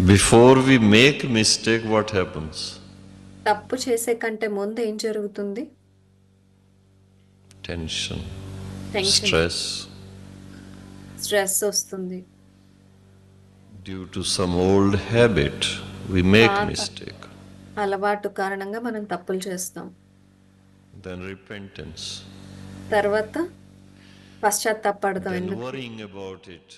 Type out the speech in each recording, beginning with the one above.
Before we make mistake, what happens? తప్పు చేసే కంటే ముందు ఏం జరుగుతుంది? Tension, టెన్షన్, stress, స్ట్రెస్ వస్తుంది. due to some old habit, we make పాత mistake. అలవాటు కారణంగా మనం తప్పులు చేస్తాం. Then repentance, తర్వాత పశ్చాత్తాపడతాం. then ఎందుకు? worrying about it,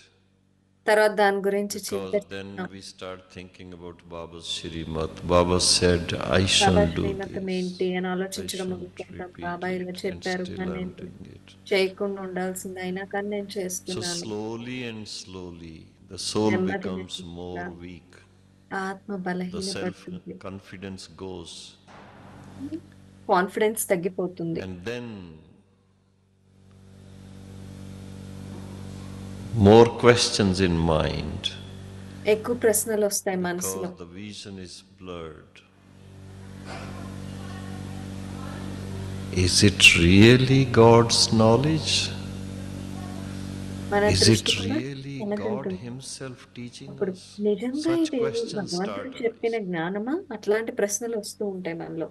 తర్వాత దాని గురించి because then చింతిస్తాం. we start thinking about Baba's Shrimat. Baba said, I Baba shall do శ్రీమతం this, ఏంటి అని I ఆలోచించడం shall మొదలుపెడతాం. repeat బాబా ఇలా it, and చెప్పారు still కానీ I'm నేను doing it. చేయకుండా ఉండాల్సింది, అయినా కానీ నేను So చేస్తున్నాను. slowly and slowly, the soul నెమ్మది becomes నెమ్మదిగా more weak. ఆత్మ The బలహీనపడుతుంది, self-confidence goes. కాన్ఫిడెన్స్ తగ్గిపోతుంది. And then more questions in mind, ఎక్కువ ప్రశ్నలు వస్తాయి మనసులో. because the vision is blurred. Is it really God's knowledge? మన Is it దృష్టి కూడా really God వెనకంటుంది. Himself teaching ఇప్పుడు us? నిజంగా Such ఇది questions భగవంతుడు start చెప్పిన arising. జ్ఞానమా? అట్లాంటి ప్రశ్నలు వస్తూ ఉంటాయి మనలో.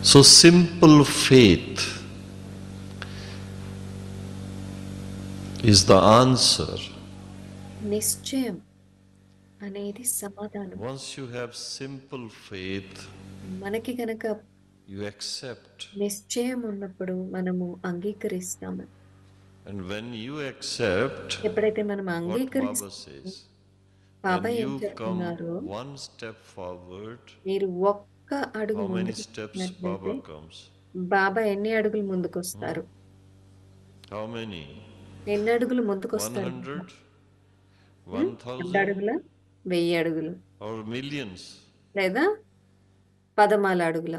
So simple faith is the answer. నిశ్చయం అనేది సమాధానం. Once you have simple faith, మనకి గనక you accept. నిశ్చయం ఉన్నప్పుడు మనము అంగీకరిస్తాము. And when you accept ఎప్పుడైతే మనం what Baba అంగీకరిస్తామో, says, Baba when ఏం you come చెప్తున్నారు? one step forward, మీరు ఒక్క అడుగు how many ముందుకు steps వేసినట్లయితే Baba comes? బాబా ఎన్ని అడుగులు ముందుకు వస్తారు? How many? ఎన్ని అడుగులు ముందుకు వస్తారు? 100? 100 1000? అడుగుల, 1000 అడుగులు, Or millions? లేదా 14 అడుగుల?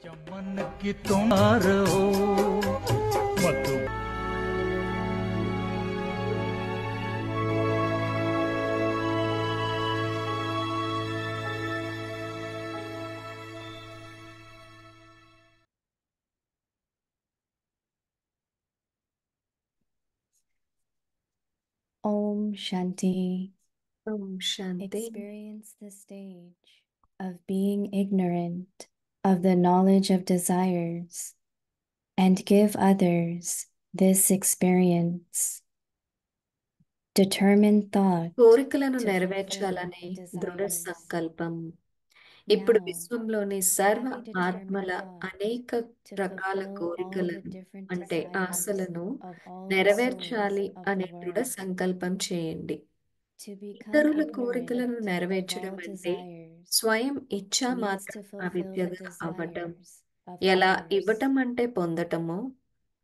चमन की तुमार हो मधु Om Shanti. Om Shanti. Experience the stage of being ignorant of the knowledge of desires and give others this experience. Determined thought కోరికలను to నెరవేర్చాలనే fulfill the దృఢ desires. సంకల్పం. ఇప్పుడు Now, విశ్వంలోని సర్వ having determined ఆత్మల thought అనేక to రకాల fulfill all the కోరికలను different అంటే desires ఆశలను of all the నెరవేర్చాలి souls of అనే the దృఢ world. సంకల్పం చేయండి. To become ఇతరుల ignorant కోరికలను of నెరవేర్చడం all అంటే desires స్వయం ఇచ్చా means మాత్ర to fulfill the అవిద్యగా అవ్వటం. desires of ఎలా others. ఇవ్వటం అంటే పొందటమో,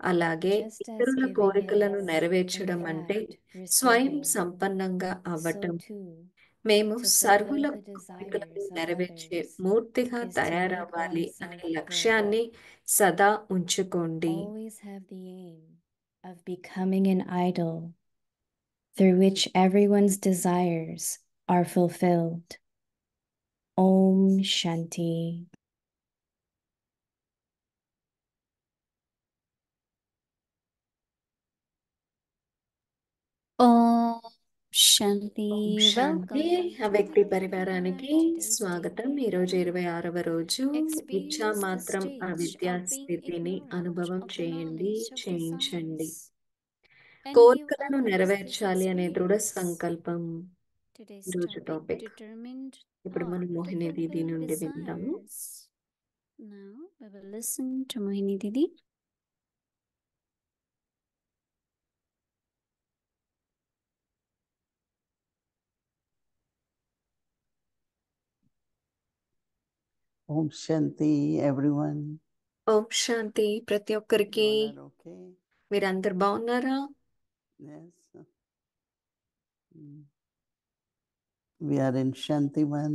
అలాగే Just as ఇతరుల giving కోరికలను is, నెరవేర్చడం in అంటే fact, స్వయం receiving, సంపన్నంగా so అవ్వటం. too, మేము to సర్వుల fulfill the కోరికలను desires of నెరవేర్చే others మూర్తిగా is to make తయారవ్వాలి అనే oneself లక్ష్యాన్ని full. సదా ఉంచుకోండి. Always have the aim of becoming an idol through which everyone's desires are fulfilled. Om Shanti. ఓం శాంతి. ఓం శాంతి. వ్యక్తి పరివారానికి స్వాగతం. ఈరోజు 26వ రోజు. ఇచ్చా మాత్రం అవిద్యా స్థితిని అనుభవం చేయండి, చేయించండి. కోరికలను నెరవేర్చాలి అనే దృఢ సంకల్పం ఈరోజు టాపిక్. ఇప్పుడు మనం మోహిని దీది నుండి విందాము. Now we will listen to Mohini Didi. Om Shanti, everyone. ఓం శాంతి ప్రతి ఒక్కరికి. You all are okay? మీరందరు బాగున్నారా? Yes. Mm. We are in Shantivan.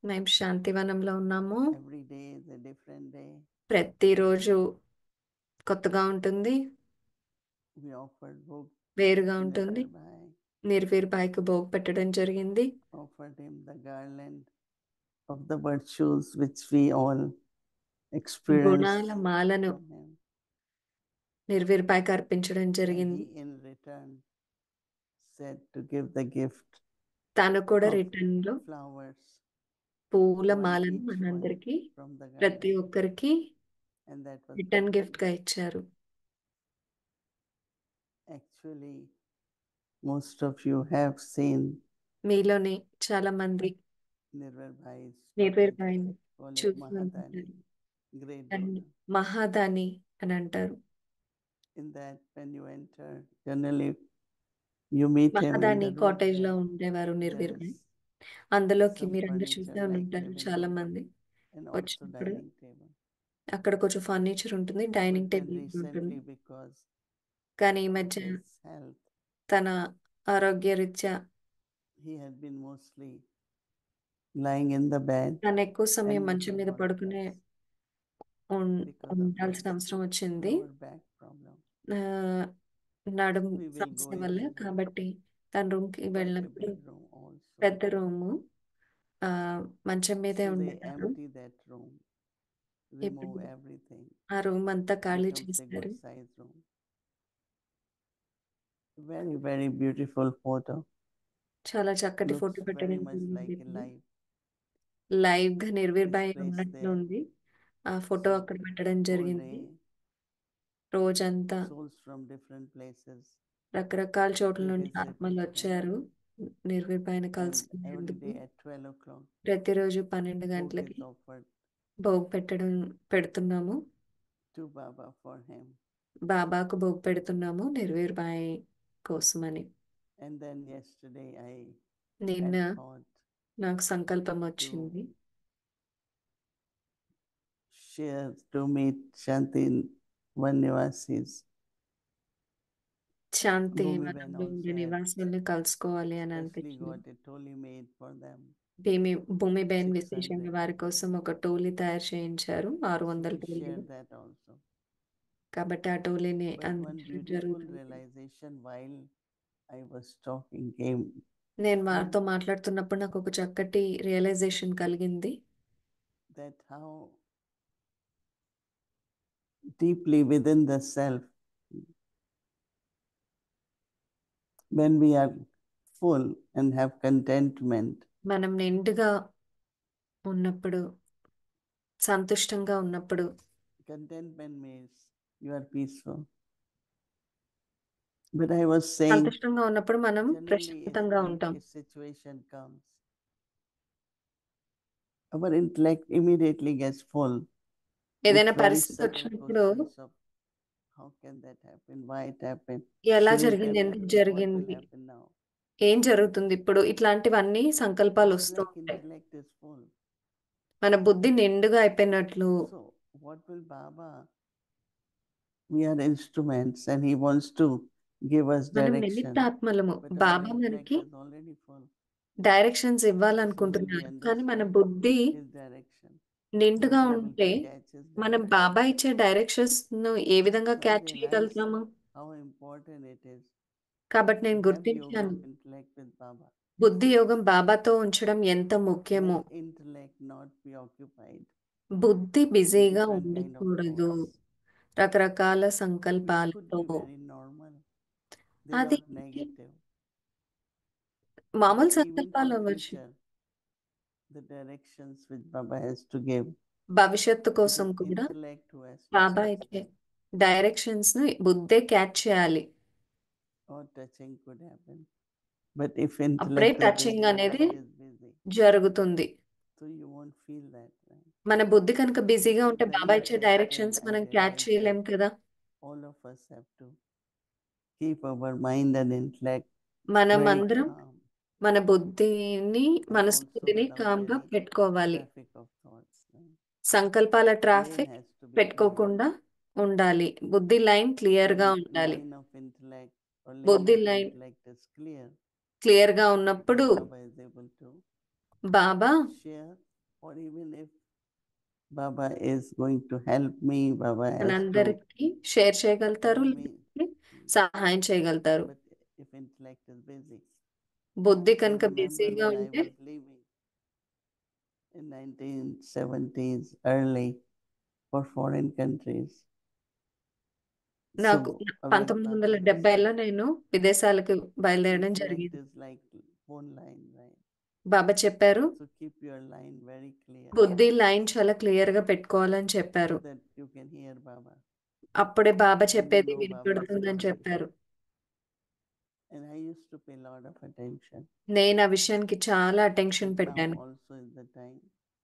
మేము శాంతివనంలో ఉన్నాము. Every day is a different day. ప్రతిరోజు కొత్తగా ఉంటుంది, We offered book. వేరుగా ఉంటుంది. Bhai. నిర్వీర్ బాయ్కి భోగ్ పెట్టడం జరిగింది. Offered him the garland of the virtues which we all experience. గుణాల మాలను from him. నిర్వీర్ బాయ్కి అర్పించడం And జరిగింది. he in return said to give the gift తను కూడా of రిటర్న్ లో flowers, పూల one మాలను each one మనందరికి from the ప్రతి garden. ఒక్కరికి And that was return gift గా ఇచ్చారు. actually, most of you have seen మీలోని చాలా మంది Nirvar Bhai's నిర్వీర్ stoppage, భాయ్ని call it చూసి Mahadani, ఉంటారు. great and donor. మహాదాని అని అంటారు. In that, when you enter, generally you meet him in మహాదాని the room cottage లో where ఉండేవారు there నిర్వీర్ భాయ్. is అందులోకి some మీరందరూ furniture చూసే like ఉంటారు living చాలా room మంది and also వచ్చినప్పుడు. dining table. అక్కడ కొంచెం ఫర్నిచర్ ఉంటుంది, But డైనింగ్ then టేబుల్ ఉంటుంది. recently, because కానీ ఈ of మధ్య his health, తన ఆరోగ్యరీత్యా he had been mostly lying in the bed తను ఎక్కువ సమయం and మంచం little మీద body పడుకునే press because of ఉండాల్సిన his అవసరం వచ్చింది, lower back problem. నడుము We will go సమస్య in వల్ల. his కాబట్టి తన రూమ్కి quite a వెళ్ళినప్పుడు big room also. పెద్ద రూము, మంచం మీదే So they ఉండేవారు. empty that room, remove ఇప్పుడు everything, ఆ రూమ్ అంతా ఖాళీ becomes a చేస్తారు. good size room. Very, very beautiful photo. చాలా చక్కటి Looks ఫోటో very పెట్టడం much like a జరిగింది. live. లైవ్ గా నిర్వీర్ It's భాయ్ placed ఉన్నట్లు there. ఉంది. ఆ ఫోటో So అక్కడ పెట్టడం whole జరిగింది. day, రోజంతా souls from different places, రకరకాల చోట్ల they నుండి visited ఆత్మలు him. వచ్చారు నిర్వీర్ భాయ్ని And every కలుసుకునేందుకు. day at 12 o'clock, ప్రతిరోజు 12 food గంటలకి is offered భోగ్ పెడుతున్నాము. to Baba for him. బాబాకు భోగ్ పెడుతున్నాము నిర్వీర్ భాయ్ కోసమని. And then yesterday I నిన్న had thought నాకు సంకల్పం to వచ్చింది share to meet Shanti Vanivasis. Shanti Bhumi Ben వనంలో also ఉండే had నివాసుల్ని కలుసుకోవాలి అని especially అనిపించింది. got a toli made for them. భూమి బెన్ 600. విశేషంగా వారి కోసం ఒక టోలీ తయారు చేయించారు, So 600 we టోలీలు. shared that also. కాబట్టి ఆ టోలీని But one అందించడం beautiful జరుగుతుంది. realization while I was talking came నేను వారితో మాట్లాడుతున్నప్పుడు నాకు ఒక చక్కటి రియలైజేషన్ కలిగింది. that how deeply within the self, when we are full and have contentment, మనం నిండుగా ఉన్నప్పుడు, సంతుష్టంగా ఉన్నప్పుడు, contentment means you are peaceful. But I was saying, సంతుష్టంగా ఉన్నప్పుడు మనం generally ప్రశాంతంగా ఉంటాం. if situation comes, our intellect immediately gets full. ఏదైనా with very పరిస్థితి subtle వచ్చినప్పుడు questions of how can that happen, why it happened, ఎలా should it జరిగింది, have ఎందుకు happened, what will జరిగింది, happen now. ఏం జరుగుతుంది ఇప్పుడు, ఇట్లాంటివన్నీ సంకల్పాలు It's వస్తూ like ఉంటాయి. intellect is full. మన బుద్ధి నిండుగా అయిపోయినట్లు. So what will Baba? We are instruments and he wants to give us మనం direction. నిమిత్తాత్మలము. But our Baba intellect మనకి is already full. Directions So when we ఇవ్వాలనుకుంటున్నారు, కానీ మన understand బుద్ధి his direction, నిండుగా we'll be able ఉంటే to catch his మనం direction. బాబా ఇచ్చే directions ను ఏ విధంగా So I క్యాచ్ realized చేయగలుగుతాము. how important it is కాబట్టి నేను to have yoga గుర్తించాను, of intellect with Baba. బుద్ధి యోగం బాబాతో ఉంచడం ఎంత ముఖ్యమో. Let intellect not be occupied బుద్ధి with బిజీగా different kind of ఉండకూడదు thoughts, రకరకాల which could సంకల్పాలతో. be very normal. They're అది not negative. మామూలు But even సంకల్పాలు for అవ్వచ్చు. future, the directions which Baba has to give, భవిష్యత్తు it కోసం is కూడా intellect who has to Baba catch ఇచ్చే them. డైరెక్షన్స్ ను బుద్ధే క్యాచ్ చేయాలి. Or touching could happen. But if అప్పుడే intellect is టచింగ్ busy, అనేది mind is busy, జరుగుతుంది. so you won't feel that, right? మన బుద్ధి కనుక బిజీగా ఉంటే Very బాబా ఇచ్చే interesting. డైరెక్షన్స్ I మనం క్యాచ్ realized చేయలేం that కదా. all of us have to keep our mind and intellect మనం very అందరం calm మన బుద్ధిని, and మనసు also బుద్ధిని without కామ్గా any పెట్టుకోవాలి. traffic of thoughts. Right? సంకల్పాల Lane traffic has to be clear. పెట్టుకోకుండా ఉండాలి. బుద్ధి లైన్ క్లియర్ గా When ఉండాలి. line of intellect or lane బుద్ధి of line intellect is clear, clear గా ఉన్నప్పుడు then Baba is able to Baba share, or even if Baba is going to help me, Baba has to మనందరికి share చేయగలుగుతారు, tell me. లేకపోతే సహాయం చేయగలుగుతారు. But if intellect is busy, బుద్ధి I కనుక remember బిజీగా when I ఉంటే was leaving in 1970s early for foreign countries, నాకు So when Baba 1970లో said, నేను విదేశాలకు బయలుదేరడం intellect జరిగింది. is like phone line, right? బాబా చెప్పారు, So keep your line very clear బుద్ధి లైన్ చాలా క్లియర్ గా పెట్టుకోవాలని so చెప్పారు. that you can hear Baba. అప్పుడే బాబా And you చెప్పేది know Baba is వినపడుతుందని calling. చెప్పారు. And I used to pay a lot of attention. నేను ఆ విషయానికి చాలా అటెన్షన్ But now పెట్టాను. also is the time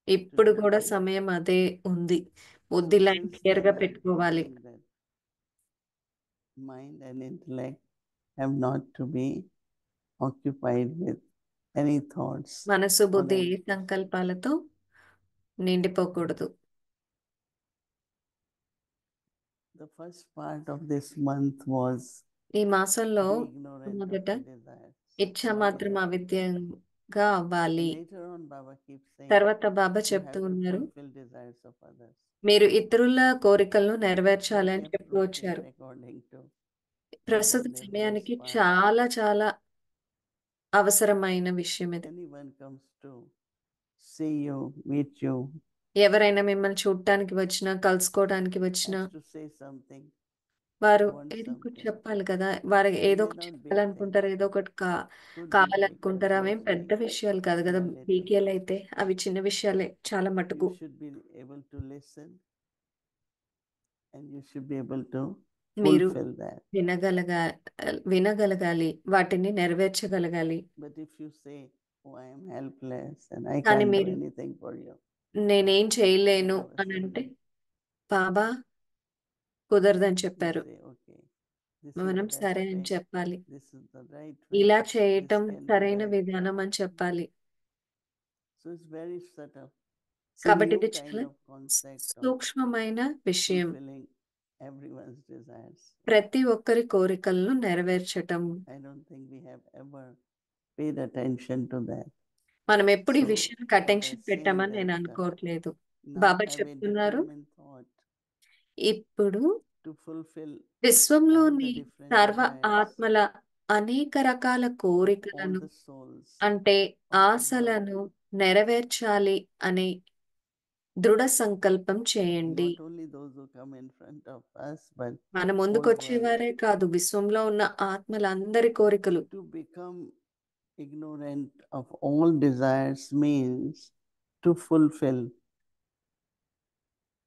ఇప్పుడు to do కూడా that. సమయం అదే ఉంది. So బుద్ధి లైన్ since క్లియర్ then గా I'm పెట్టుకోవాలి. teaching that mind and intellect have not to be occupied with any thoughts మనసు or బుద్ధి ఏ any questions. సంకల్పాలతో నిండిపోకూడదు. The first part of this month was ఈ మాసంలో be ignorant of మొదట the desires. ఇచ్చా మాత్రం అవిద్యంగా అవ్వాలి. And later on Baba keeps saying తర్వాత బాబా you చెప్తూ have to ఉన్నారు, fulfill desires of others. మీరు ఇతరుల కోరికలను Very నెరవేర్చాలి అని చెప్తూ appropriate వచ్చారు. according to ప్రస్తుత their సమయానికి first part. చాలా చాలా అవసరమైన విషయం ఇది. Anyone comes to see you, meet you, ఎవరైనా మిమ్మల్ని చూడటానికి వచ్చినా, కలుసుకోవడానికి వచ్చినా has to say something, వారు want ఏదో ఒకటి something. చెప్పాలి కదా. వారు They ఏదో may ఒకటి not big things, చెప్పాలనుకుంటారు, ఏదో ఒకటి could be big, కావాలనుకుంటారు. but అవేం those పెద్ద things విషయాలు కాదు కదా. are little. బీకేలు అయితే అవి చిన్న విషయాలే చాలా మటుకు. You should be able to listen and you should be able to మీరు fulfill that. వినగలగాలి, వాటిని నెరవేర్చగలగాలి. But if you say, oh, I am helpless and I కానీ can't do మీరు anything for you, నేనేం చేయలేను Baba అని says అంటే no. బాబా కుదరదని You చెప్పారు. say, okay, this is the మనం best సరే అని way, చెప్పాలి. this is the right way, ఇలా this చేయటం can be సరైన done. విధానం అని చెప్పాలి. So it's very subtle. It's a కాబట్టి new ఇది kind చాలా of concept of సూక్ష్మమైన విషయం. fulfilling everyone's desires. ప్రతి ఒక్కరి కోరికలను నెరవేర్చటం. I don't think we have ever paid attention to that. మనం ఎప్పుడు ఈ So విషయానికి Baba అటెన్షన్ is saying పెట్టామని నేను that అనుకోవట్లేదు. now బాబా have a చెప్తున్నారు, determined thought ఇప్పుడు to fulfill all the విశ్వంలోని different సర్వ desires ఆత్మల అనేక రకాల of all కోరికలను the souls అంటే of the world. ఆశలను నెరవేర్చాలి అనే దృఢ సంకల్పం చేయండి. Not only those who come in front of us, but మన whole ముందుకు world. వచ్చేవారే కాదు, విశ్వంలో ఉన్న ఆత్మలందరి కోరికలు. To become ignorant of all desires means to fulfill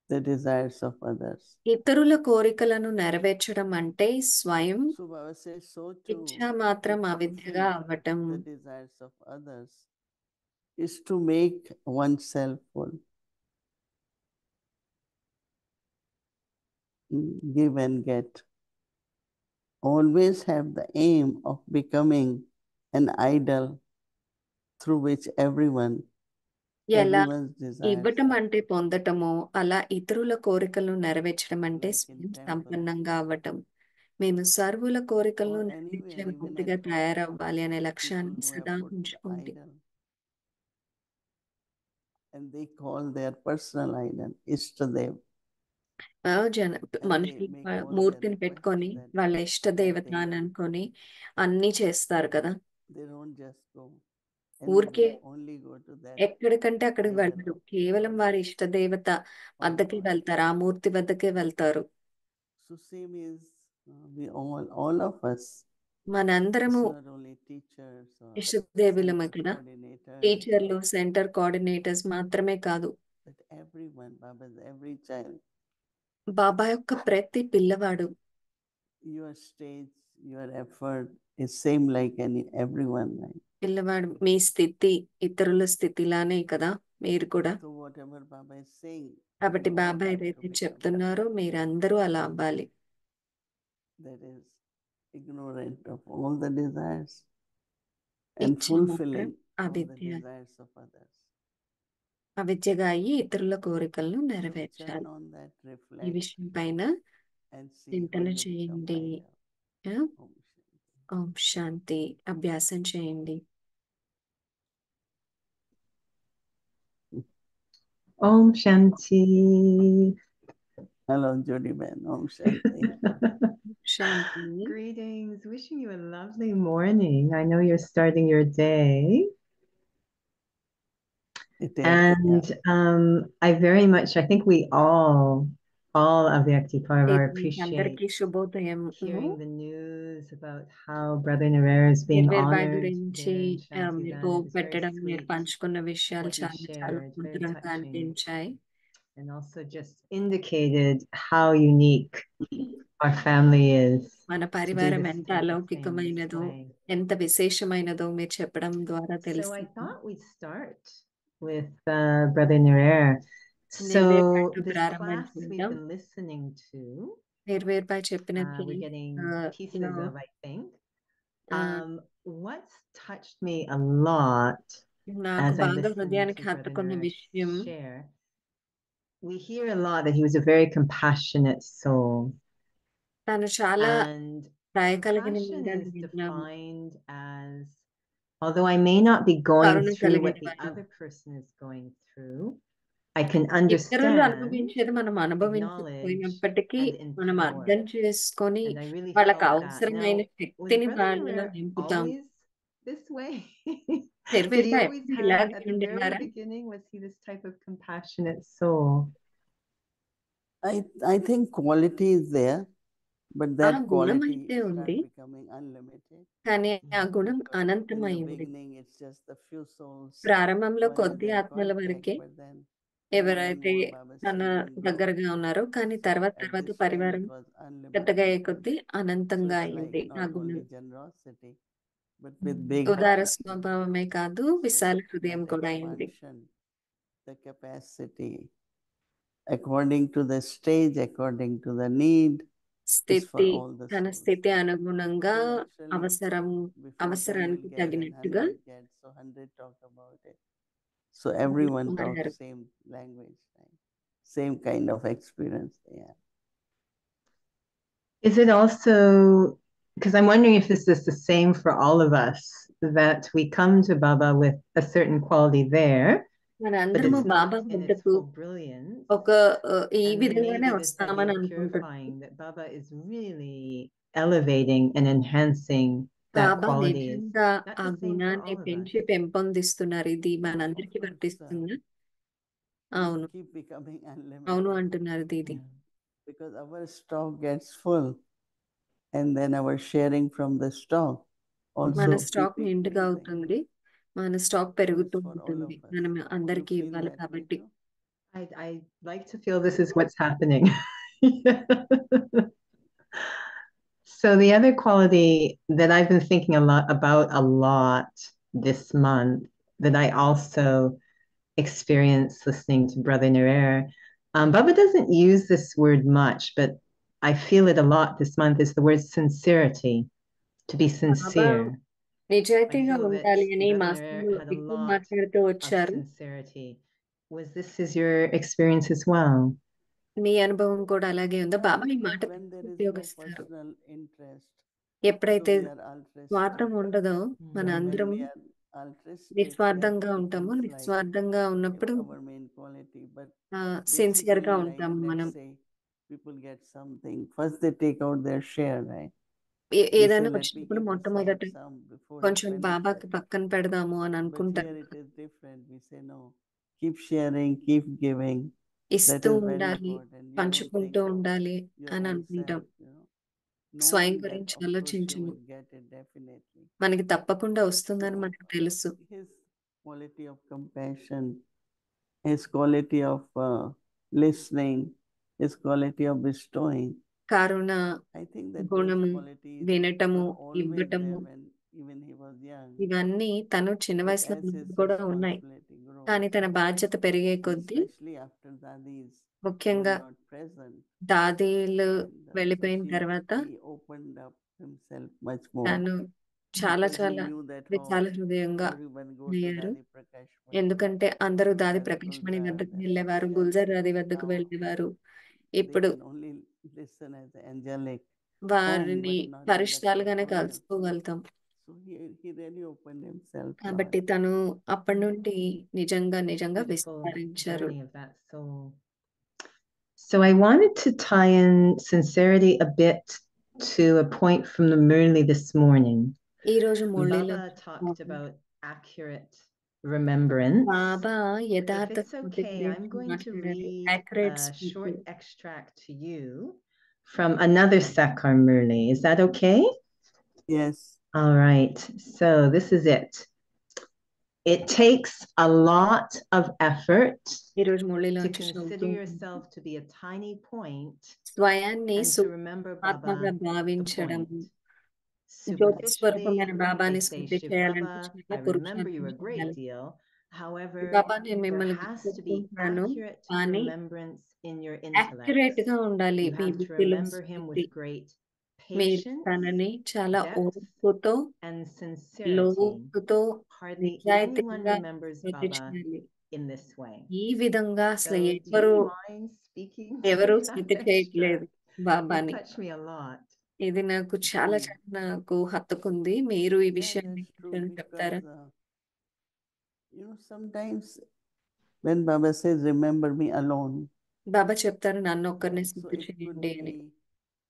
the desires of others. ఇతరుల కోరికలను నెరవేర్చడం అంటే స్వయం So Baba says, so too, ఇచ్చా to మాత్రం అవిద్యగా fulfill అవ్వటం. the desires of others is to make oneself full. Give and get. Always have the aim of becoming an idol through which everyone's desires ఇవ్వటం are అంటే పొందటమో, అలా ఇతరుల కోరికలను నెరవేర్చడం అంటే like in స్వయం temple. సంపన్నంగా అవ్వటం. మేము సర్వుల కోరికలను Or నెరవేర్చే anywhere, even మూర్తిగా at home, తయారవ్వాలి అనే people లక్ష్యాన్ని who have సదా put the ఉంచుకోండి. idol and they call their personal idol Ishtadev. మనుషులు make all their మూర్తిని requests పెట్టుకొని that వాళ్ళ ఇష్ట దేవత thing. అని అనుకొని అన్ని చేస్తారు కదా. They don't just go ఊరికే anywhere, only go to that ఎక్కడికంటే అక్కడికి idol వెళ్ళరు. of కేవలం వారి ఇష్ట దేవత వద్దకే God. వెళ్తారు, ఆ మూర్తి వద్దకే వెళ్తారు. So same is we all of us. It's మనందరము not only teachers or ఇష్టదేవులమే center కదా. coordinators, టీచర్లు, సెంటర్ కోఆర్డినేటర్స్ మాత్రమే కాదు, but everyone, Baba's every child. బాబా యొక్క ప్రతి పిల్లవాడు. Your stage, your effort is same like everyone, right? పిల్లవాడు మీ స్థితి ఇతరుల స్థితిలానే కదా మీరు కూడా. So whatever Baba is saying, కాబట్టి we all బాబా have ఏదైతే to become చెప్తున్నారో మీరందరూ అలా అవ్వాలి. that is ignorant of all the desires and ఇచ్చా మాత్రం fulfilling all the అవిద్య, desires of others. అవిద్యగా అయ్యి ఇతరుల కోరికలను So నెరవేర్చాలి. churn on that, ఈ reflect విషయం పైన and see how చింతన you become చేయండి. idol. ఆ? Om Shanti. ఓం శాంతి అభ్యాసం చేయండి. Om Shanti. Hello, Jody Ben. Om Shanti. Shanti. Greetings. Wishing you a lovely morning. I know you're starting your day. It is, And yeah. I very much, I think we all all of the Akti Parivar మీకు appreciate అందరికీ శుభోదయం. hearing the news about how Brother Narer is being నిర్వేర్బాయ్ honored గురించి there in మీరు Shantidan. It was very పెట్టడం, మీరు sweet పంచుకున్న విషయాలు what he చాలా చాలా shared, very మధురంగా touching, అనిపించాయి. and also just indicated how unique our family is మన to do పరివారం this ఎంత type of thing this అలౌకికమైనదో, way. ఎంత విశేషమైనదో మీరు చెప్పడం ద్వారా So I తెలిసింది. thought we'd start with Brother Narer. నిర్వేర్బాయ్తో So this class we've ప్రారంభించుకుందాం. been listening to, నిర్వేర్బాయ్ చెప్పినది we're getting pieces లో, of, I think. ఆ, What's touched me a lot నాకు as I బాగా listened హృదయానికి to Brother హత్తుకున్న Narer విషయం, share, we hear a lot that he was a very compassionate soul. తను చాలా And దయ కలిగిన compassion వాడని is విన్నాము. defined as, although I may not be going Karuna through what కలిగిన the వాడు. other person is going through, I can ఇతరులు understand, అనుభవించేది మనం acknowledge, అనుభవించకపోయినప్పటికీ and మనం implore. అర్థం చేసుకొని And I really వాళ్ళకి felt that. అవసరమైన Now, was శక్తిని Brother వాళ్ళలో Narer నింపుతాం. always this way? Did he నిర్వేర్బాయ్ always ఎప్పుడు have, ఇలాగే at the very ఉండేవారా? beginning, was he this type of compassionate soul? I think quality is there, but ఆ that గుణం quality అయితే ఉంది, starts becoming unlimited. కానీ ఆ గుణం Because in the అనంతమైంది. beginning, it's just a few souls ప్రారంభంలో who are in కొద్ది their ఆత్మల contact, వరకే but then more and ఎవరైతే more Baba తన said then grow. దగ్గరగా ఉన్నారో, కానీ So తర్వాత at తర్వాత this time, పరివారం it was పెద్దగా unlimited. అయ్యే కొద్దీ So అనంతంగా it's like అయింది ఆ not గుణం. only generosity, but with big ఉదార heart. స్వభావమే కాదు, So విశాల హృదయం that కూడా అయింది. expansion, the capacity, according to the stage, according to the need, is for స్థితి all the తన souls. స్థితి అనుగుణంగా So naturally, అవసరానికి before 10 will get and తగినట్టుగా 100 gets, so 100 talk about it. So everyone talks మాట్లాడారు. same language, right? Same kind of experience they have. Is it also, because I'm wondering if this is the same for all of us, that we come to Baba with a certain quality there, మన but అందరము it's Baba not in its వద్దకు full brilliance. ఒక ఈ And then విధంగానే maybe this వస్తామని idea of అనుకుంటున్నాం. purifying, that Baba is really elevating and enhancing that Baba quality. Is నిజంగా that ఆ the same for గుణాన్ని all of us? పెంచి పెంపొందిస్తున్నారు. ఇది Of మనందరికీ course, వర్తిస్తుందా? it అవును, keep becoming అవును unlimited అంటున్నారు దీది. Yeah. because our stock gets full, and then our sharing from the stock మన also స్టాక్ keep నిండుగా increasing. అవుతుంది, మన స్టాక్ So it's పెరుగుతూ for all ఉంటుంది. of us. మనం You అందరికీ feel ఇవ్వాలి that way కాబట్టి. too? I like to feel this is what's happening. So the other quality that I've been thinking a lot this month, that I also experienced listening to Brother Narer, Baba doesn't use this word much, but I feel it a lot this month, is the word sincerity, to be Baba sincere. I నిజాయితీగా feel that ఉండాలి అని Brother మాస్టర్లు Narer had a ఎక్కువ lot మాట్లాడుతూ of వచ్చారు. sincerity. Was this your experience as well? మీ అనుభవం కూడా అలాగే ఉందా? బాబా ఈ మాట When there is no ఉపయోగిస్తారు. personal interest, ఎప్పుడైతే so we are altruistic. స్వార్థం ఉండదో మన But when అందరం we are altruistic, then నిస్వార్థంగా it ఉంటాము. becomes like నిస్వార్థంగా ఉన్నప్పుడు our main quality. But sincere గా basically, like ఉంటాము మనం. let's say people get something, first they take out their share, right? They ఏదైనా say, let me వచ్చినప్పుడు keep మొట్టమొదట aside some before కొంచెం replenishment. బాబాకి పక్కన పెడదాము అని But అనుకుంటారు. here it is different. We say no, keep sharing, keep giving. That ఇస్తూ is very ఉండాలి, important. You don't పంచుకుంటూ think of ఉండాలి your అని own అనుకుంటాం. self, you know. స్వయం Knowing that, గురించి of course, you ఆలోచించము. will get it definitely. మనకి తప్పకుండా వస్తుందని So మనకు తెలుసు. his quality of compassion, his quality of listening, his quality of bestowing, కారుణ, I think that those గుణము, qualities వినటము, were always ఇవ్వటము, there when even he was young. ఇవన్నీ తను చిన్న But వయసులో as ఉన్నప్పుడు his కూడా ఉన్నాయి. responsibility grew, కానీ తన బాధ్యత పెరిగే కొద్దీ, especially after dadis were ముఖ్యంగా not present, దాదీలు and వెళ్ళిపోయిన so తర్వాత he opened up himself much more తను చాలా because he చాలా knew that Vishala హృదయంగా everyone go to అయ్యారు. Dadi Prakash Mani, ఎందుకంటే అందరూ దాది Dadi ప్రకాష్ మణి Gulzar, వద్దకు Dadi వెళ్ళేవారు, Nisha. గుల్జర్ దాది వద్దకు Now వెళ్ళేవారు. they ఇప్పుడు can only listen as an angelic form, వారిని but not in the పరిష్టాలుగానే corporeal. కలుసుకోగలుగుతాం. So he really opened himself a lot. కాబట్టి తను అప్పటి నుండి నిజంగా నిజంగా Beautiful విస్తరించారు. journey of that soul. So I wanted to tie in sincerity a bit to a point from the Murli this morning. ఈ రోజు మురళిలో Baba talked about accurate remembrance. Baba If యథార్థ it's స్మృతి okay, గురించి I'm going to మాట్లాడారు. read accurate a Smriti. short extract to you from another Sakar Murli. Is that okay? Yes. All right. So this is it. It takes a lot of effort ఈరోజు to మురళిలోంచి consider చదువుతూ yourself to be a tiny point స్వయాన్ని and to remember ఆత్మగా Baba the భావించడం, point. జ్యోతి స్వరూపమైన Superficially, బాబాని they say, Smriti Shiv చేయాలంటే Baba, చాలా I remember you a పురుషార్థం great చేయాలి. deal. However, బాబా నేను there మిమ్మల్ని has to be గుర్తుపెట్టుకుంటున్నాను, accurate కానీ remembrance in your intellect. Accurate గా ఉండాలి You మీ have to బుద్ధిలో remember him Smriti. with great మీరు patience తనని చాలా depth, ఓర్పుతో, and sincerity. లోతుతో, Hardly anyone నిజాయితీగా remembers స్మృతి Baba చేయాలి. in this way. ఈ విధంగా అసలు So, do ఎవరు you mind speaking to ఎవరు that స్మృతి చేయట్లేదు extract? It బాబాని. touched me a lot. ఇది నాకు చాలా నాకు హత్తుకుంది. మీరు ఈ Yeah, విషయాన్ని that's true కొంచెం చెప్తారా? because sometimes when Baba says, "Remember me alone," బాబా చెప్తారు నన్ను ఒక్కరిని so స్మృతి it could చేయండి అని. be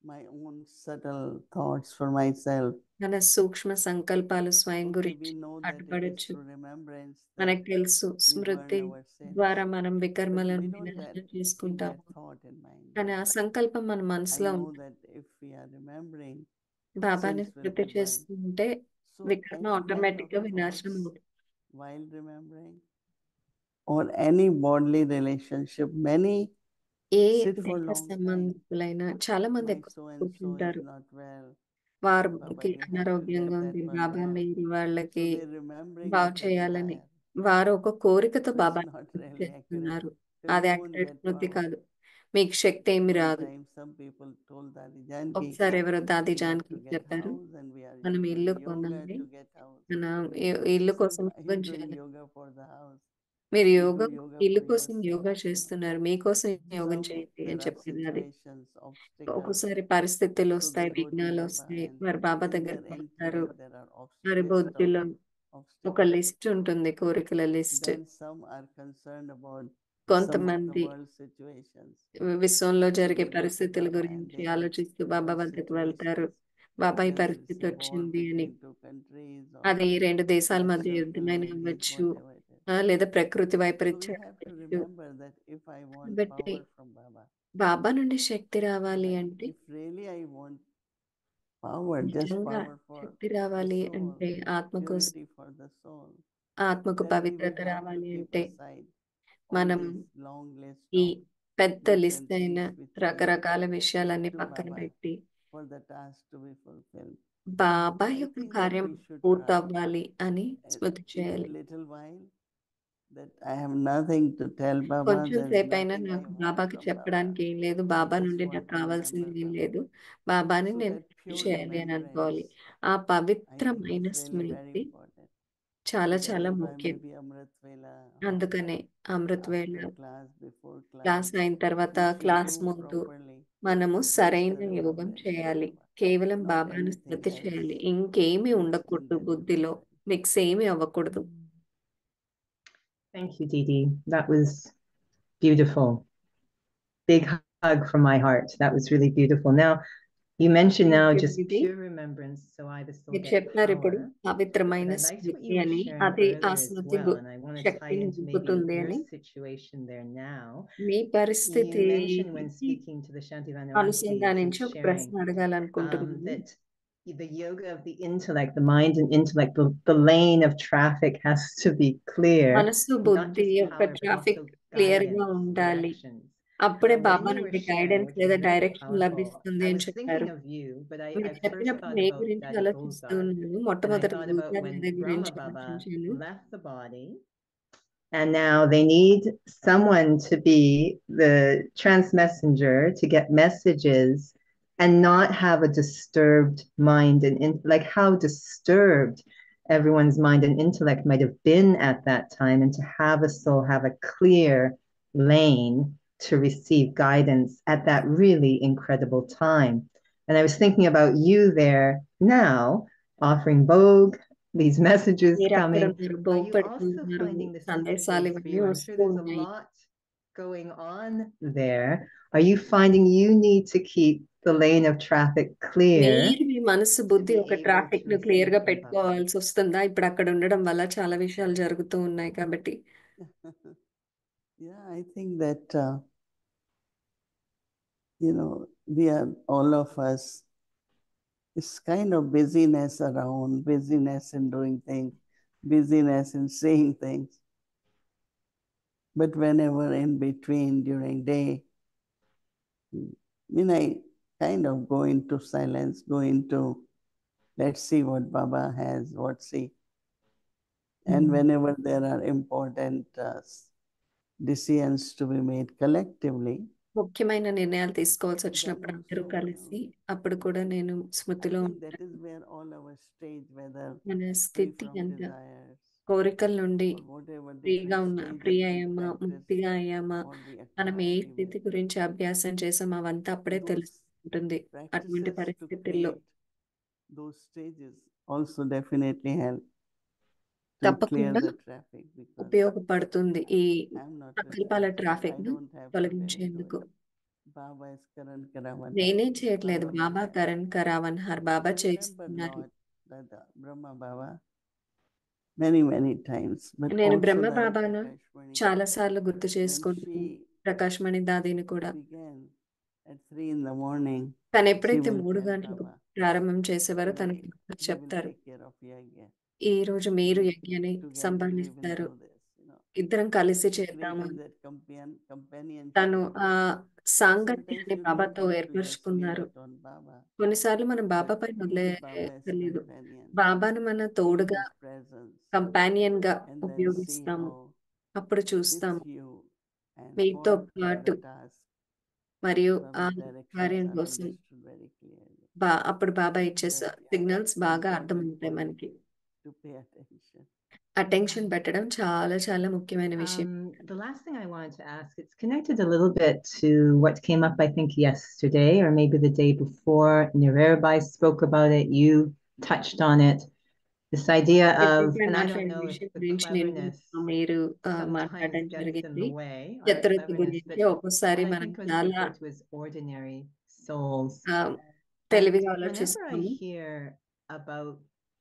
my own subtle thoughts for myself. మన సూక్ష్మ సంకల్పాలు స్వయం Okay, గురించి we know that it is అడ్డుపడచ్చు. through remembrance that మనకు తెలుసు we burn Smriti our sins, ద్వారా మనం but వికర్మలను we don't వినాశనం keep that చేసుకుంటాము. thought in mind. కానీ ఆ సంకల్పం మన I మనసులో know ఉంది. that if we are remembering, బాబాని sins will Smriti be burned. చేస్తుంటే So వికర్మ any ఆటోమేటిక్ గా kind of వినాశనం thoughts అవుతుంది. while remembering, or any bodily relationship, many A sit for దేహ long time. సంబంధికులైనా చాలా మంది My ఎక్కువ so and so is కూర్చుంటారు. not well. వారికి Baba, you have to అనారోగ్యంగా get ఉంది, that one బాబా back. మీరు So వాళ్ళకి they're remembering బాగు with a చేయాలని desire. వారు ఒక కోరికతో So it's Baba not really accurate. చేస్తున్నారు. Because అది you won't accurate get Smriti power. కాదు. మీకు శక్తి ఏమి One రాదు. time some people told Dadi Janki, ఒకసారి ఎవరో దాది we have Janaki to get చెప్పారు, house and we are మనం ఇల్లు doing yoga కొనాలి, to get house. మన I ఇల్లు said, కోసం why are you యోగం doing చేయాలి. yoga for the house? మీరు You యోగా do yoga ఇల్లు for కోసం yourself. యోగా చేస్తున్నారు, మీకోసం యోగం Some చేయండి there అని are చెప్పారు. అది situations, obstacles. ఒక్కొక్కసారి పరిస్థితులు So they వస్తాయి, go to విఘ్నాలు Baba వస్తాయి, and వారు బాబా in their దగ్గరికి వస్తారు. intellect there are వారి list of బుద్ధిలో ఒక obstacles. లిస్ట్ ఉంటుంది, కోరికల list. Then some are concerned about some of the కొంతమంది world situations. విశ్వంలో జరిగే They go to పరిస్థితుల Baba and గురించి they have ఆలోచిస్తూ బాబా world వద్దకు వెళ్తారు. situations. బాబా ఈ Whether it's పరిస్థితి a war వచ్చింది అని. between two countries or అది 2 దేశాల మధ్య natural యుద్ధమైన calamities, అవ్వచ్చు, whatever it is. లేదా ప్రకృతి So we వైపరీత్యాలు have to అవ్వచ్చు. remember that if I want కాబట్టి power from Baba, బాబా నుండి శక్తి రావాలి that అంటే, if really I want power, just నిజంగా power for శక్తి the రావాలి soul, అంటే, ఆత్మ కోసం, purity for the soul, ఆత్మకు then we will పవిత్రత have to రావాలి keep అంటే, aside all మనం these long list ఈ of పెద్ద లిస్ట్ different అయిన things which we రకరకాల give విషయాలన్నీ to పక్కన Baba పెట్టి for the task to be fulfilled. Baba So I యొక్క think that కార్యం we should try పూర్తవ్వాలి అని స్మృతి in a చేయాలి. little while that I have nothing to tell Baba, కొంచెం there's సేపైనా nothing I నాకు want బాబాకి from Baba. చెప్పడానికి ఏం లేదు, I బాబా just నుండి want నాకు to కావాల్సింది remember ఏం Baba. లేదు, బాబాని So నేను that స్మృతి pure చేయాలి అని అనుకోవాలి. remembrance, ఆ I think, పవిత్రమైన is really very Smriti important. చాలా So that చాలా is why ముఖ్యం. maybe Amrit Vela or అందుకనే అమృత్ వేళ after class, before class class, అయిన తర్వాత, we should క్లాస్ do ముందు properly మనము just సరైన the యోగం remembrance of చేయాలి. Baba, కేవలం not బాబాను anything స్మృతి else చేయాలి, ఇంకేమీ mixed in ఉండకూడదు, that బుద్ధిలో equation. మిక్స్ ఏమీ అవ్వకూడదు. Thank you, Didi. That was beautiful. Big hug from my heart. That was really beautiful. Now, you mentioned now Thank you, just Didi. pure remembrance, so I the soul మీరు get చెప్పారు ఇప్పుడు power. పవిత్రమైన But I liked what Smriti you were అని, sharing అది ఆ earlier as Smriti well, and I want to tie శక్తిని into maybe నింపుతుంది your అని. situation there now. Me You పరిస్థితి mentioned when speaking to the Shantivanuranti and అనుసంధానించి ఒక sharing ప్రశ్న అడగాలనుకుంటున్నాను. that the yoga of the intellect, the mind and intellect, the lane of traffic has to be clear. మనసు Not బుద్ధి just యొక్క power, but traffic also clear గా guidance, ఉండాలి. directions. అప్పుడే When Baba you were నుండి sharing, guidance which లేదా was very direction powerful, లభిస్తుంది I అని was చెప్పారు. thinking of you, but I మీరు first చెప్పినప్పుడు thought మీ about గురించి Daddy ఆలోచిస్తూ Gulzar, ఉన్నాను. and I మొట్టమొదటి thought about Gulzar when Dada Brahma గురించి Baba ఆలోచించాను. left the body, and now they need someone to be the transmessenger to get messages and not have a disturbed mind and like how disturbed everyone's mind and intellect might have been at that time, and to have a soul have a clear lane to receive guidance at that really incredible time. And I was thinking about you there now, offering Vogue, these messages మీరు అక్కడ coming. ఉన్నారు, Are బోగు you also పెడుతున్నారు, finding this is the సందేశాలు case for ఇవన్నీ you? I'm వస్తూ sure there's a ఉన్నాయి. lot going on there. Are you finding you need to keep the lane of traffic clear, మీరు మీ మనసు బుద్ధి be ఒక able traffic to ను clear గా receive from Baba. పెట్టుకోవాల్సి వస్తుందా? ఇప్పుడు అక్కడ ఉండడం వల్ల చాలా విషయాలు జరుగుతూ ఉన్నాయి కాబట్టి. Yeah, I think that, we are, all of us, it's kind of busyness around, busyness in doing things, busyness in saying things. But whenever in between during day, I kind of go into silence, go into, let's see what Baba has, what's he. And whenever there are important decisions to be made collectively, ముఖ్యమైన నిర్ణయాలు తీసుకోవాల్సి then వచ్చినప్పుడు అందరూ also, కలిసి అప్పుడు కూడా నేను I స్మృతిలో think that ఉంటాను. is where all our stage, whether మన free స్థితి from అంతా desires కోరికల నుండి or whatever ఫ్రీగా different ఉన్న stages free we అయ్యామా, practice ముక్తిగా అయ్యామా, or we మనం ఏ acquire స్థితి even. గురించి అభ్యాసం చేసామో అవంతా అప్పుడే Those తెలుసుకుంటుంది. అటువంటి practices to పరిస్థితుల్లో create those stages also definitely help to clear తప్పకుండా the traffic, because ఉపయోగపడుతుంది ఈ I'm not సంకల్పాల responsible. ట్రాఫిక్ I ను don't have to really do తొలగించేందుకు. it. Baba is Karan Karavan. నేనేం చేయట్లేదు. Baba Baba makes it. Karan కరావన్హార్ Baba I remember చేస్తున్నారు. Lord, the Brahma Baba, many times, but నేను also Brahma the బాబాను Prakashmani, చాలా సార్లు గుర్తు when చేసుకుంటాను. she ప్రకాష్ మణి దాదిని కూడా. began at 3 in the morning, తను she ఎప్పుడైతే will 3 tell గంటలకు Baba, ప్రారంభం చేసేవారో today తనకి we will చెప్తారు. take care of Yajna. ఈ రోజు మీరు Today యజ్ఞాన్ని together we will సంభాళిస్తారు. do this. ఇద్దరం కలిసి So చేద్దాము. creating that companionship. తను ఆ Sometimes సాంగత్యాన్ని you don't బాబాతో have to just leave ఏర్పరచుకున్నారు. it on Baba, కొన్నిసార్లు మనం బాబా but పైన be with Baba as వదిలేయలేదు. companion, బాబాను మన be తోడుగా, his presence, కంపానియన్ గా and then see ఉపయోగిస్తాము. how అప్పుడు with చూస్తాము you and మీతో for పాటు the task, మరియు ఆ Baba's directions కార్యం are కోసం understood very clearly. అప్పుడు బాబా I ఇచ్చే think that, yeah, signals it's బాగా important అర్థమవుతాయి for మనకి. to pay attention. అటెన్షన్ పెట్టడం చాలా చాలా ముఖ్యమైన విషయం. The last thing I wanted to ask, it's connected a little bit to what came up, I think, yesterday or maybe the day before. Nirvairbhai spoke about it. You touched on it. This idea of, and I don't know if the cleverness మీరు sometimes మాట్లాడడం gets in జరిగింది. the way, our చతురత cleverness, గురించి but ఒక్కోసారి what I మనం think was చాలా referred to as ordinary souls. తెలివిగా And whenever I ఆలోచిస్తాము. hear about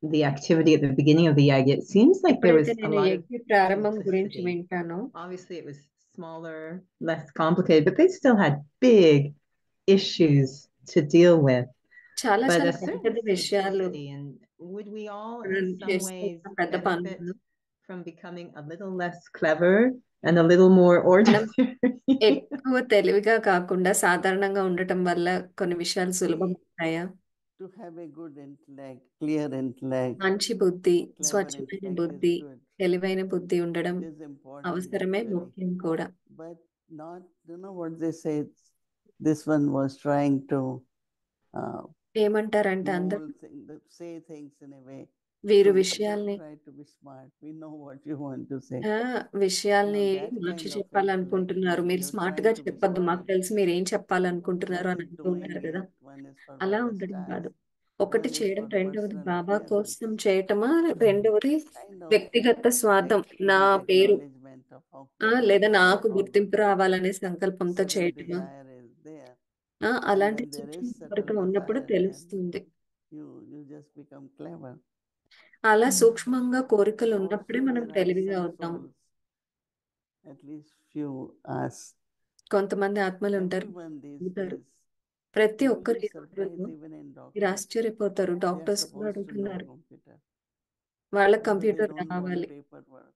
the activity at the beginning of the yag, it seems like there was ఎప్పుడైతే a నేను lot of యజ్ఞ ప్రారంభం గురించి simplicity. వింటానో, Obviously, it was smaller, less complicated, but they still had big issues to deal with. చాలా But చాలా a పెద్ద certain పెద్ద విషయాలు simplicity, and would we all, మనం in some ways, చేస్తున్న పెద్ద benefit పనులు from becoming a little less clever and a little more ordinary? ఎక్కువ తెలివిగా కాకుండా సాధారణంగా ఉండటం వల్ల కొన్ని విషయాలు సులభం అవుతాయా? To have a good intellect, clear intellect, మంచి బుద్ధి, clever స్వచ్ఛమైన intellect is బుద్ధి, good. తెలివైన బుద్ధి ఉండడం It is important అవసరమే, actually. ముఖ్యం కూడా. But not, what they say, this one was trying to ఏమంటారంటే అందరూ say things in a way. వీరు So don't విషయాల్ని try to be smart. We know what you want to say. విషయాల్ని that March kind of చెప్పాలనుకుంటున్నారు. intellect, మీరు you smart try గా to be చెప్పొద్దు, మాకు smart. తెలుసు మీరు ఏం చెప్పాలనుకుంటున్నారు One అని is అంటూ doing ఉంటారు కదా. it, one is for అలా Baba's ఉండడం task, కాదు. ఒకటి one is చేయడం, for రెండవది personal బాబా appearance. కోసం చేయటమా, రెండవది Kind of వ్యక్తిగత స్వార్థం, నా excellent పేరు acknowledgement of how clever లేదా you are, నాకు how గుర్తింపు good you are. రావాలనే సంకల్పంతో Sudden చేయటమా. desire is there. అలాంటి when there is సూక్ష్మ sudden కోరిక ఉన్నప్పుడు desire, తెలుస్తుంది. you just become clever. అలా సూక్ష్మంగా కోరికలు ఉన్నప్పుడే Also, మనం there are తెలివిగా some అవుతాం. souls, at least few us. కొంతమంది ఆత్మలు ఉంటారు. Everyone these ఉంటారు. days, ప్రతి you will ఒక్కరు be ఈ surprised రోజుల్లో even in మీరు doctors. ఆశ్చర్యపోతారు. They are డాక్టర్స్ కూడా supposed to know అడుగుతున్నారు, computer, వాళ్ళకి but they computer don't want రావాలి, paperwork.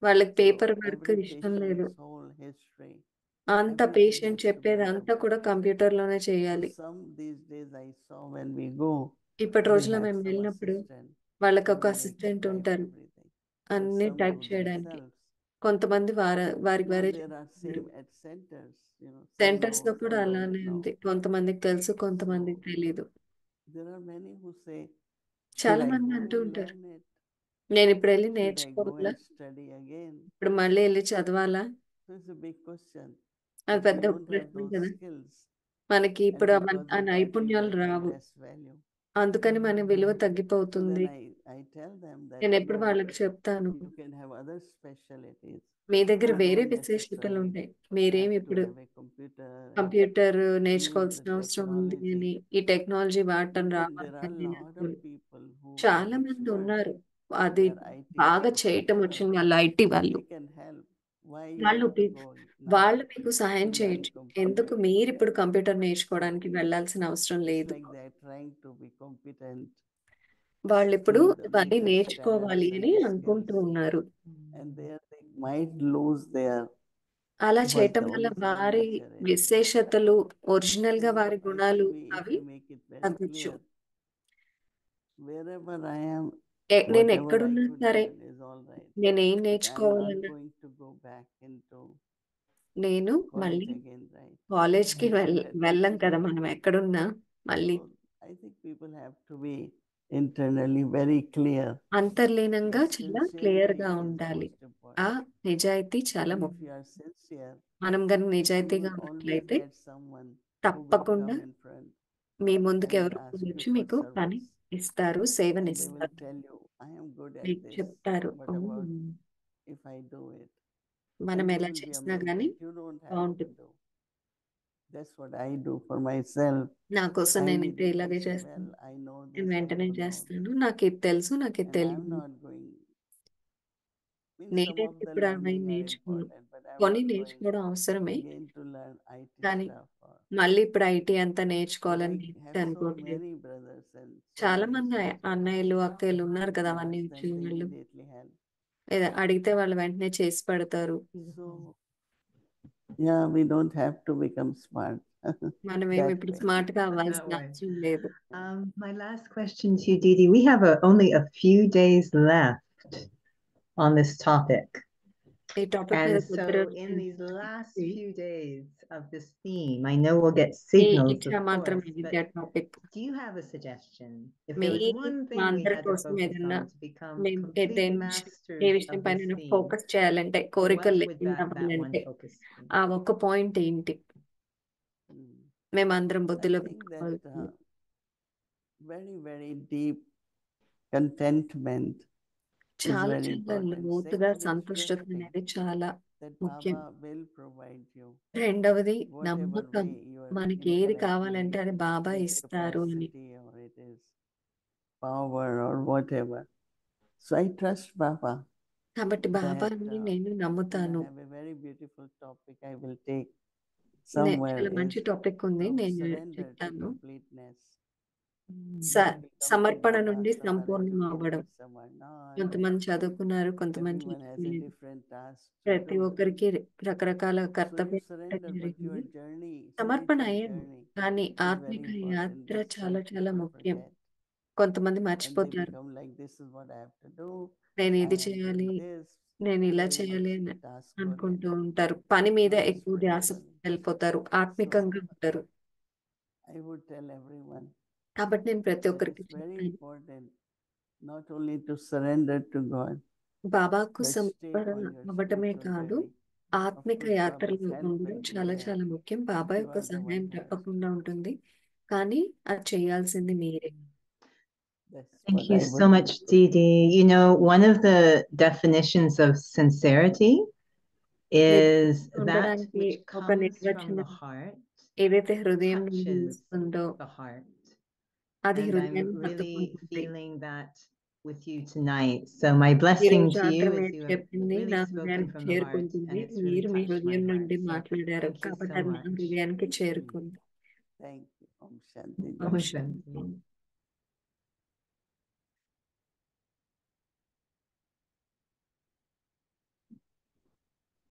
వాళ్ళకి So పేపర్ వర్క్ every ఇష్టం లేదు. patient's whole history, అంత everything patient has to be చెప్పేది on అంతా కూడా computer. కంప్యూటర్ లోనే So చేయాలి. some these days I saw when we go, ఇప్పటి they రోజుల్లో have మేము some వెళ్ళినప్పుడు assistant వాళ్ళకి who ఒక manage to అసిస్టెంట్ type ఉంటారు, everything. But అన్ని some టైప్ do చేయడానికి. themselves. కొంతమంది వారికి Now వారే there are చేస్తున్నారు. same at centers, some centres know, లో కూడా some don't అలానే know. ఉంది. కొంతమందికి తెలుసు, కొంతమందికి So తెలియదు. there are many who say, should చాలా I మంది go అంటూ and ఉంటారు, learn it? నేను ఇప్పుడు వెళ్ళి Should I go నేర్చుకోవాలా, and study again? ఇప్పుడు మళ్ళీ వెళ్ళి చదవాలా. So it's a big question. అది But we పెద్ద don't have ప్రశ్న those కదా. skills. మనకి And ఇప్పుడు because ఆ of that, we నైపుణ్యాలు have రావు, less value. అందుకని మన విలువ So then తగ్గిపోతుంది. I tell them that, నేను ఎప్పుడు no, వాళ్ళకి చెప్తాను, you can have other specialties. మీ దగ్గర You వేరే don't విశేషతలు necessarily ఉంటాయి, మీరేమి have to ఇప్పుడు have a computer and computer use నేర్చుకోవాల్సిన the అవసరం ఉంది అని, technology. ఈ టెక్నాలజీ వాడటం There రావాలి are a అని lot of అనుకోను. people who are చాలా మంది expert. ఉన్నారు, అది They are IT బాగా చేయటం experts. వచ్చిన వాళ్ళు, ఐటీ వాళ్ళు. They can help. Why you వాళ్ళు have to go now వాళ్ళు మీకు సహాయం to learn చేయొచ్చు. ఎందుకు computer? మీరు ఇప్పుడు కంప్యూటర్ నేర్చుకోవడానికి వెళ్ళాల్సిన అవసరం It's లేదు. like they're trying to be competent వాళ్ళు ఇప్పుడు in the ఇవన్నీ latest నేర్చుకోవాలి talents అని and అనుకుంటూ skills, ఉన్నారు. and they might lose their అలా what చేయటం the వల్ల original వారి nature is. విశేషతలు, ఒరిజినల్ గా So వారి I think గుణాలు if అవి we make it very తగ్గొచ్చు. clear, wherever I am, నేను whatever I ఎక్కడున్నా could సరే, learn is all right. నేనేం But I'm not నేర్చుకోవాలన్నా going to go back into నేను మళ్ళీ college again, right? కాలేజ్కి So that వెళ్ళం makes కదా it. మనం ఎక్కడున్నా మళ్ళీ. So I think people have to be internally very clear. అంతర్లీనంగా That చాలా క్లియర్ గా sincerity is ఉండాలి. most ఆ important. నిజాయితీ చాలా And if ముఖ్యం. you are sincere, మనం కానీ you నిజాయితీగా will always ఉన్నట్లయితే get someone who will తప్పకుండా come in front మీ ముందుకు and ఎవరు ask you వచ్చి for మీకు పని service. ఇస్తారు, And they will సేవనిస్తారు, tell you, I am good at మీకు this. చెప్తారు. What about if I do it? మనం And you ఎలా will be చేసినా amazed గానీ that you don't have to బాగుంటుంది. do. That's what I do for myself. నా కోసం I నేనైతే immediately ఇలాగే say, చేస్తాను. well, I know నేను this, I వెంటనే don't know చేస్తాను. this. నాకు ఇది తెలుసు, నాకు ఇది And I'm తెలియదు. not going. Means some నేనైతే of the ఇప్పుడు అవన్నీ learning are నేర్చుకోను. important, but I'm కొన్ని not going నేర్చుకోవడం అవసరమే, again to learn IT కానీ stuff. మళ్ళీ ఇప్పుడు ఐటీ అంతా But నేర్చుకోవాలని I నేనైతే have so అనుకోవట్లేదు. many brothers and so చాలా many మంది sisters. అన్నయ్యలు, అక్కయ్యలు ఉన్నారు కదా, You అవన్నీ ask వచ్చిన them, they వాళ్ళు. immediately help. లేదా అడిగితే వాళ్ళు వెంటనే చేసి పెడతారు. So yeah, we don't have to become smart మనమేమి that ఇప్పుడు way. స్మార్ట్ గా That అవ్వాల్సిన way. అవసరం లేదు. My last question to you, Didi. We have only a few days left on this topic. ఈ టాపిక్ మీద And కొద్ది so రోజులు in these last ఉంది. few days of this theme, I know we'll get ఈ signals, ఇట్లా of మాత్రమే course, but విద్యా topic. do you have a suggestion? If me there was one మా thing we అందరి had to కోసం focus ఏదన్నా on to become మేము complete ఏ masters విషయం of పైన this theme, ఫోకస్ చేయాలంటే, what కోరికలు would that one అవ్వాలంటే focus be? ఆ ఒక్క పాయింట్ ఏంటి? మేమందరం I బుద్ధిలో think that పెట్టుకోవాల్సింది. very, very deep contentment is చాలా very చాలా important. లోతుగా Second is సంతుష్టత trusting అనేది చాలా that ముఖ్యం. Baba will provide you రెండవది whatever నమ్మకం, way your మనకి ఏది intellect కావాలంటే అది maybe బాబా it is ఇస్తారు అని. capacity or it is power or whatever. So I trust Baba. కాబట్టి That బాబాని నేను I నమ్ముతాను. have a very beautiful topic I will take చాలా somewhere మంచి is టాపిక్ ఉంది, from నేను surrender to చెప్తాను. completeness. స- People come to సమర్పణ Baba, నుండి some are సంపూర్ణం అవ్వడం. educated, some are not. కొంతమంది చదువుకున్నారు, కొంతమంది Everyone has a చదువుకోలేదు. different task to ప్రతి do. ఒక్కరికి రకరకాల So you కర్తవ్యం surrender, but జరిగింది. your journey, సమర్పణ spiritual అయ్యాను, journey కానీ is very ఆత్మిక important. యాత్ర That's చాలా what చాలా people ముఖ్యం. forget. కొంతమంది And they మర్చిపోతారు, become like, this is what I have to do. నేను I ఇది am చేయాలి, doing this. నేను ఇలా Very చేయాలి much అని task అనుకుంటూ oriented, ఉంటారు. పని మీద not ఎక్కువ ధ్యాస spiritually. వెళ్ళిపోతారు, ఆత్మికంగా So ఉంటారు. I would tell everyone కాబట్టి నేను ప్రతి that ఒక్కరికి it's very చెప్తాను, important not only to surrender to God, బాబాకు but stay సమర్పణ on your అవ్వటమే spiritual కాదు, journey. Of ఆత్మిక course, Baba's యాత్రలో help ఉండడం will be చాలా there. చాలా ముఖ్యం. బాబా You యొక్క are the one సహాయం who has to తప్పకుండా do. ఉంటుంది, కానీ అది చేయాల్సింది మీరే. That's Thank what you I so would much, do. Didi. You know, one of the definitions of sincerity is that ఉండడానికి which ఒక comes from నిర్వచనం the heart, ఏదైతే హృదయం నుండి touches వస్తుందో the heart. అది And I'm హృదయాన్ని really హత్తుకుంటుంది. feeling that with you tonight. So my ఈ blessing రోజు to you రాత్రి is మీరు you have చెప్పింది really నా spoken హృదయానికి from the heart, చేరుకుంటుంది. and it's really మీరు మీ touched my హృదయం heart. నుండి So మాట్లాడారు, thank you కాబట్టి so అది నా much. హృదయానికి చేరుకుంది. Thank you. Om Shanti. Om Om Shanti. Shanti.